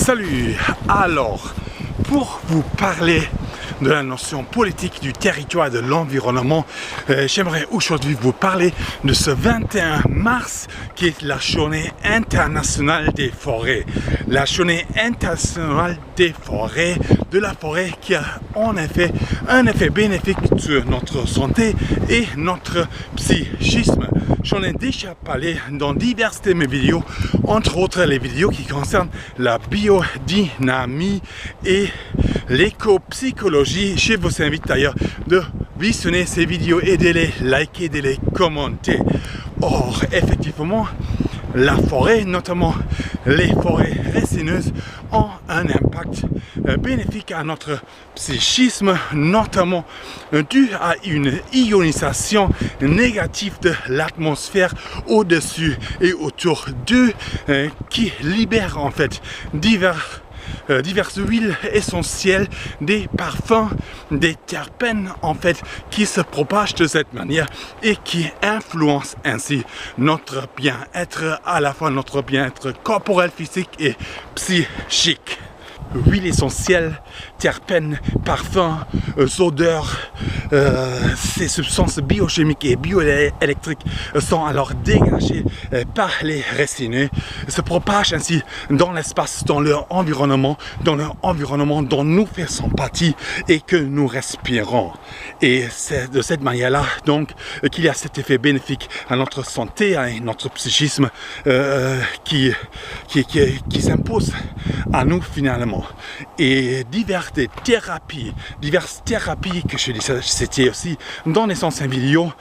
Salut! Alors, pour vous parler de la notion politique du territoire et de l'environnement, j'aimerais aujourd'hui vous parler de ce 21 mars qui est la journée internationale des forêts. La journée internationale des forêts, de la forêt qui a en effet un effet bénéfique sur notre santé et notre psychisme. J'en ai déjà parlé dans diverses de mes vidéos, entre autres les vidéos qui concernent la biodynamie et l'éco-psychologie. Je vous invite d'ailleurs de visionner ces vidéos et de les liker, de les commenter. Or, effectivement, la forêt, notamment les forêts résineuses, ont un impact bénéfique à notre psychisme, notamment dû à une ionisation négative de l'atmosphère au-dessus et autour d'eux qui libère en fait diverses huiles essentielles, des parfums, des terpènes en fait qui se propagent de cette manière et qui influencent ainsi notre bien-être, à la fois notre bien-être corporel, physique et psychique. Huiles essentielles, terpènes, parfums, odeurs, ces substances biochimiques et bioélectriques sont alors dégagées par les résineux, se propagent ainsi dans l'espace, dans leur environnement dont nous faisons partie et que nous respirons. Et c'est de cette manière-là donc qu'il y a cet effet bénéfique à notre santé, à notre psychisme qui s'impose à nous finalement. Et diverses thérapies que je c'était aussi dans les anciennes vidéos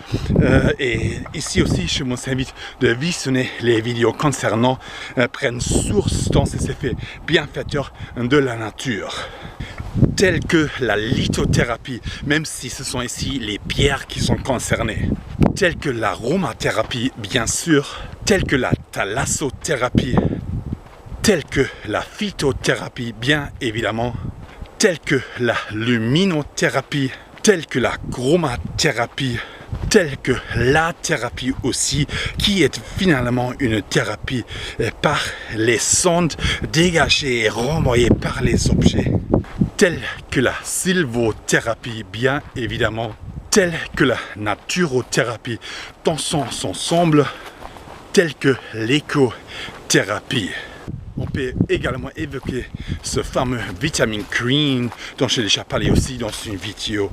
et ici aussi je vous invite de visionner les vidéos concernant prennent source dans ces effets bienfaiteurs de la nature, tels que la lithothérapie, même si ce sont ici les pierres qui sont concernées, tels que l'aromathérapie bien sûr, tels que la thalassothérapie, tels que la phytothérapie bien évidemment, tels que la luminothérapie, tels que la chromathérapie, telle que la thérapie aussi, qui est finalement une thérapie par les sondes dégagées et renvoyées par les objets, telle que la sylvothérapie bien évidemment, telle que la naturothérapie dans son ensemble, telle que l'écothérapie. On peut également évoquer ce fameux vitamine green dont j'ai déjà parlé aussi dans une vidéo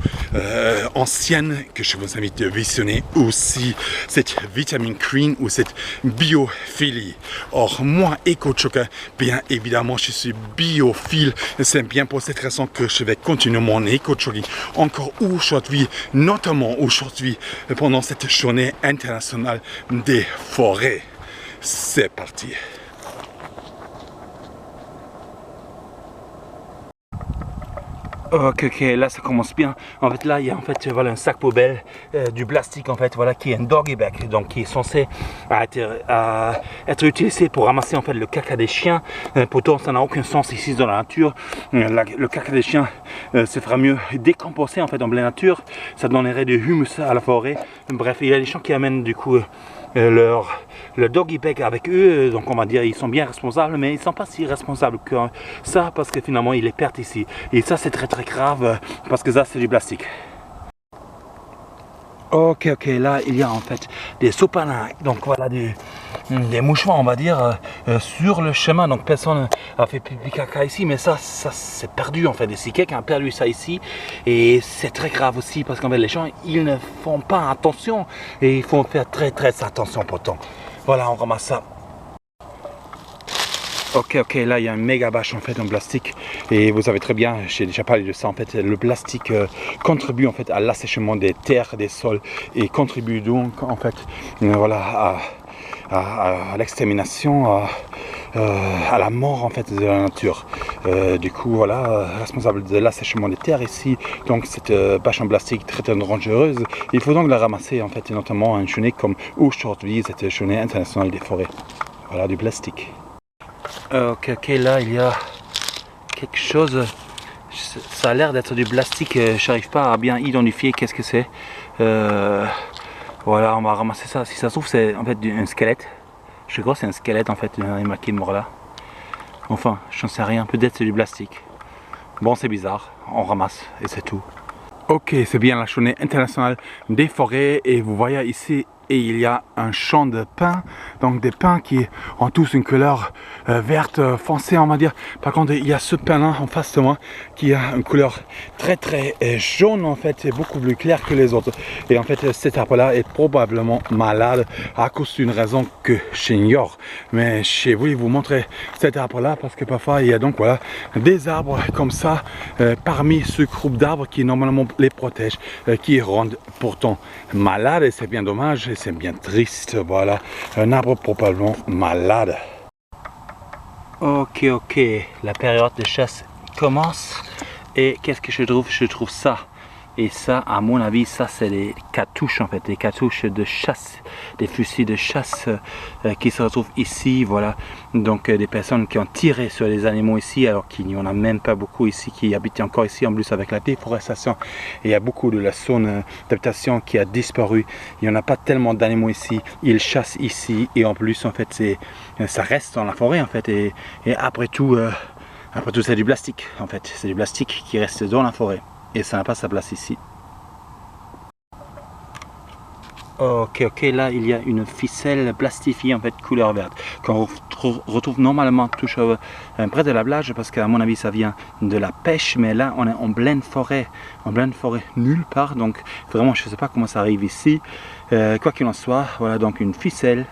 ancienne que je vous invite de visionner aussi, cette vitamine green ou cette biophilie. Or moi, EcoChoker, bien évidemment je suis biophile, c'est bien pour cette raison que je vais continuer mon EcoChoking encore aujourd'hui, notamment aujourd'hui pendant cette journée internationale des forêts. C'est parti. Ok, là ça commence bien. En fait là il y a en fait voilà un sac poubelle du plastique en fait, voilà, qui est un doggy bag, donc qui est censé être utilisé pour ramasser en fait le caca des chiens. Pourtant ça n'a aucun sens ici dans la nature. Le caca des chiens se fera mieux décomposer en fait dans la nature, ça donnerait du humus à la forêt. Bref, il y a des gens qui amènent du coup le doggy bag avec eux, donc on va dire ils sont bien responsables, mais ils sont pas si responsables que ça, parce que finalement ils les perdent ici, et ça c'est très très grave parce que ça c'est du plastique. Ok, là il y a en fait des sopalins, donc voilà des mouchoirs on va dire sur le chemin, donc personne a fait pipi caca ici, mais ça c'est perdu en fait ici, quelqu'un a perdu ça ici, et c'est très grave aussi parce qu'en fait les gens ils ne font pas attention, et il faut faire très attention pourtant. Voilà, on ramasse ça. Ok, là il y a un méga bâche en fait en plastique, et vous savez très bien, j'ai déjà parlé de ça en fait, le plastique contribue en fait à l'assèchement des terres, des sols, et contribue donc en fait voilà à l'extermination, à la mort en fait de la nature. Du coup voilà, responsable de l'assèchement des terres ici, donc cette bâche en plastique très dangereuse, il faut donc la ramasser en fait, notamment une journée comme aujourd'hui, cette journée internationale des forêts. Voilà du plastique. Ok, là il y a quelque chose, ça a l'air d'être du plastique, j'arrive pas à bien identifier qu'est-ce que c'est. Voilà, on va ramasser ça, si ça se trouve c'est en fait un squelette, je crois que c'est un squelette en fait, il y a marqué mort là. Enfin, j'en sais rien, peut-être c'est du plastique. Bon, c'est bizarre, on ramasse et c'est tout. Ok, c'est bien la journée internationale des forêts et vous voyez ici, et il y a un champ de pins, donc des pins qui ont tous une couleur verte foncée on va dire. Par contre il y a ce pin là en face de moi qui a une couleur très jaune en fait, c'est beaucoup plus clair que les autres. Et en fait cet arbre là est probablement malade à cause d'une raison que j'ignore. Mais je voulais vous montrer cet arbre là parce que parfois il y a donc voilà des arbres comme ça parmi ce groupe d'arbres qui normalement les protègent, qui rendent pourtant malades et c'est bien dommage. C'est bien triste, voilà, un arbre probablement malade. Ok, la période de chasse commence et qu'est-ce que je trouve? Je trouve ça. Et ça, à mon avis, ça c'est les cartouches en fait, les cartouches de chasse, des fusils de chasse qui se retrouvent ici, voilà. Donc des personnes qui ont tiré sur les animaux ici, alors qu'il n'y en a même pas beaucoup ici qui habitent encore ici, en plus avec la déforestation. Et il y a beaucoup de la zone d'habitation qui a disparu. Il n'y en a pas tellement d'animaux ici, ils chassent ici et en plus en fait ça reste dans la forêt en fait. Et après tout c'est du plastique en fait, c'est du plastique qui reste dans la forêt. Et ça n'a pas sa place ici. Ok, là il y a une ficelle plastifiée en fait couleur verte qu'on retrouve normalement toujours près de la plage parce qu'à mon avis ça vient de la pêche, mais là on est en pleine forêt nulle part, donc vraiment je ne sais pas comment ça arrive ici. Quoi qu'il en soit, voilà donc une ficelle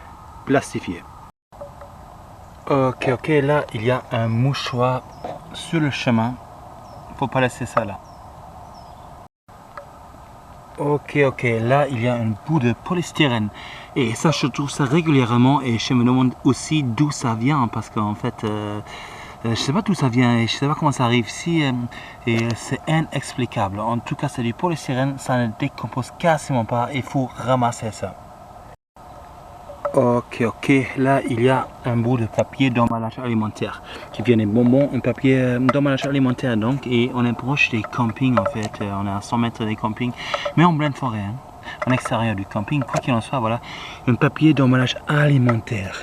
plastifiée. Ok, là il y a un mouchoir sur le chemin, faut pas laisser ça là. Ok, là il y a un bout de polystyrène et ça je trouve ça régulièrement et je me demande aussi d'où ça vient parce qu'en fait je sais pas d'où ça vient et je sais pas comment ça arrive ici et c'est inexplicable. En tout cas c'est du polystyrène, ça ne décompose quasiment pas, il faut ramasser ça. Ok, là il y a un bout de papier d'emballage alimentaire qui vient des bonbons, un papier d'emballage alimentaire donc, et on est proche des campings en fait, on est à 100 mètres des campings, mais en pleine forêt, hein, en extérieur du camping, quoi qu'il en soit, voilà, un papier d'emballage alimentaire.